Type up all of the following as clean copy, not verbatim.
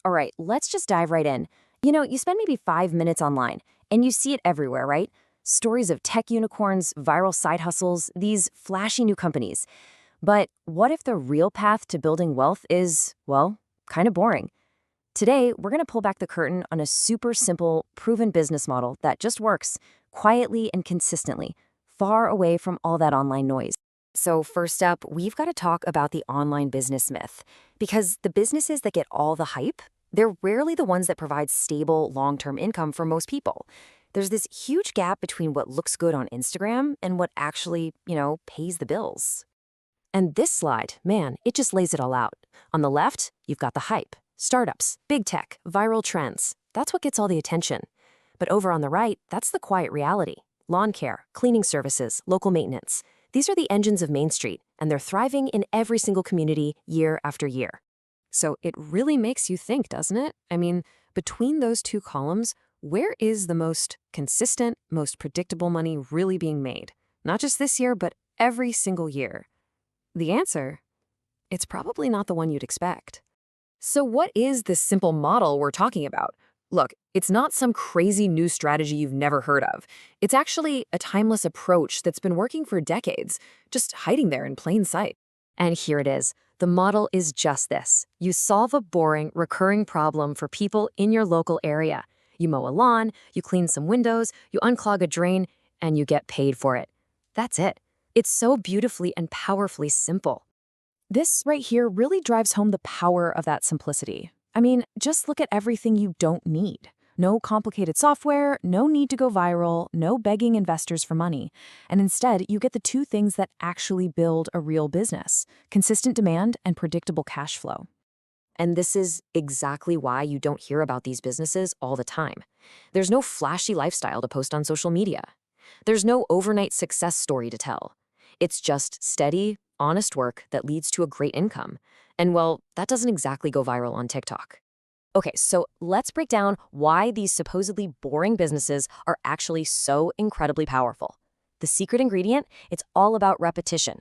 All right, let's just dive right in. You spend maybe 5 minutes online, and you see it everywhere, right? Stories of tech unicorns, viral side hustles, these flashy new companies. But what if the real path to building wealth is, well, kind of boring? Today, we're going to pull back the curtain on a super simple, proven business model that just works quietly and consistently, far away from all that online noise. So, first up, we've got to talk about the online business myth. Because the businesses that get all the hype, they're rarely the ones that provide stable, long term income for most people. There's this huge gap between what looks good on Instagram and what actually, pays the bills. And this slide, man, it just lays it all out. On the left, you've got the hype. Startups, big tech, viral trends. That's what gets all the attention. But over on the right, that's the quiet reality. Lawn care, cleaning services, local maintenance. These are the engines of Main Street, and they're thriving in every single community year after year. So it really makes you think, doesn't it? I mean, between those two columns, where is the most consistent, most predictable money really being made? Not just this year, but every single year. The answer? It's probably not the one you'd expect. So what is this simple model we're talking about? Look, it's not some crazy new strategy you've never heard of. It's actually a timeless approach that's been working for decades, just hiding there in plain sight. And here it is. The model is just this. You solve a boring, recurring problem for people in your local area. You mow a lawn, you clean some windows, you unclog a drain, and you get paid for it. That's it. It's so beautifully and powerfully simple. This right here really drives home the power of that simplicity. I mean, just look at everything you don't need. No complicated software, no need to go viral, no begging investors for money. And instead, you get the two things that actually build a real business: consistent demand and predictable cash flow. And this is exactly why you don't hear about these businesses all the time. There's no flashy lifestyle to post on social media. There's no overnight success story to tell. It's just steady, honest work that leads to a great income. And well, that doesn't exactly go viral on TikTok. Okay, so let's break down why these supposedly boring businesses are actually so incredibly powerful. The secret ingredient, it's all about repetition.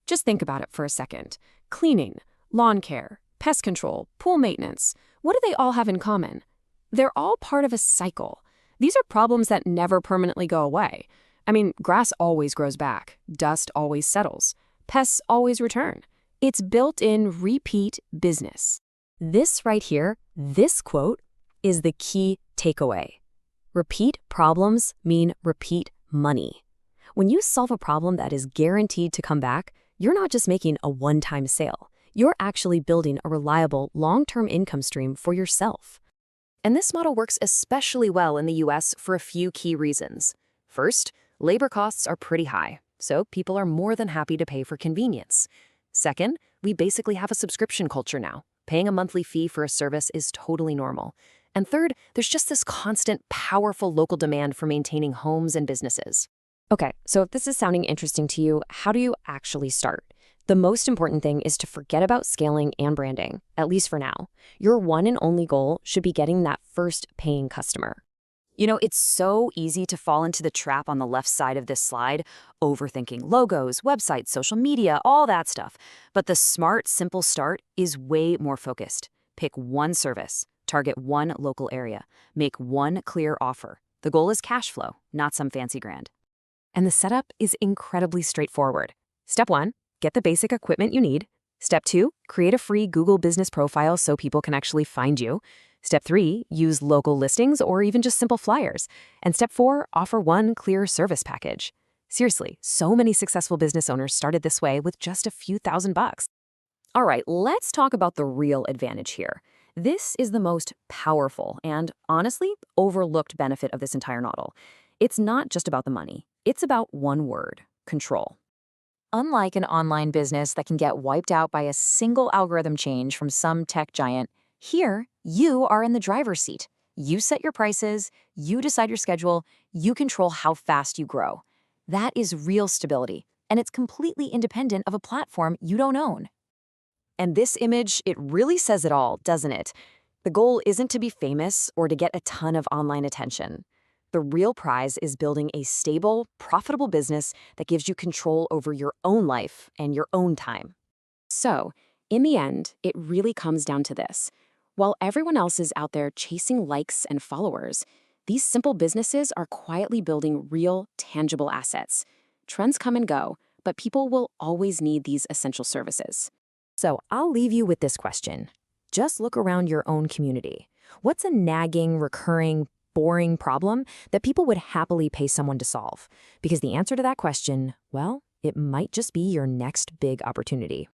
Just think about it for a second. Cleaning, lawn care, pest control, pool maintenance. What do they all have in common? They're all part of a cycle. These are problems that never permanently go away. I mean, grass always grows back, dust always settles, pests always return. It's built-in repeat business. This right here, this quote, is the key takeaway. Repeat problems mean repeat money. When you solve a problem that is guaranteed to come back, you're not just making a one-time sale. You're actually building a reliable, long-term income stream for yourself. And this model works especially well in the US for a few key reasons. First, labor costs are pretty high, so people are more than happy to pay for convenience. Second, we basically have a subscription culture now. Paying a monthly fee for a service is totally normal. And third, there's just this constant, powerful local demand for maintaining homes and businesses. Okay, so if this is sounding interesting to you, how do you actually start? The most important thing is to forget about scaling and branding, at least for now. Your one and only goal should be getting that first paying customer. It's so easy to fall into the trap on the left side of this slide, overthinking logos, websites, social media, all that stuff. But the smart, simple start is way more focused. Pick one service, target one local area, make one clear offer. The goal is cash flow, not some fancy brand. And the setup is incredibly straightforward. Step 1, get the basic equipment you need. Step 2, create a free Google business profile so people can actually find you. Step 3, use local listings or even just simple flyers. And step 4, offer one clear service package. Seriously, so many successful business owners started this way with just a few $1,000s. All right, let's talk about the real advantage here. This is the most powerful and, honestly, overlooked benefit of this entire model. It's not just about the money. It's about one word: control. Unlike an online business that can get wiped out by a single algorithm change from some tech giant, here, you are in the driver's seat. You set your prices, you decide your schedule, you control how fast you grow. That is real stability, and it's completely independent of a platform you don't own. And this image, it really says it all, doesn't it? The goal isn't to be famous or to get a ton of online attention. The real prize is building a stable, profitable business that gives you control over your own life and your own time. So, in the end, it really comes down to this. While everyone else is out there chasing likes and followers, these simple businesses are quietly building real, tangible assets. Trends come and go, but people will always need these essential services. So I'll leave you with this question. Just look around your own community. What's a nagging, recurring, boring problem that people would happily pay someone to solve? Because the answer to that question, well, it might just be your next big opportunity.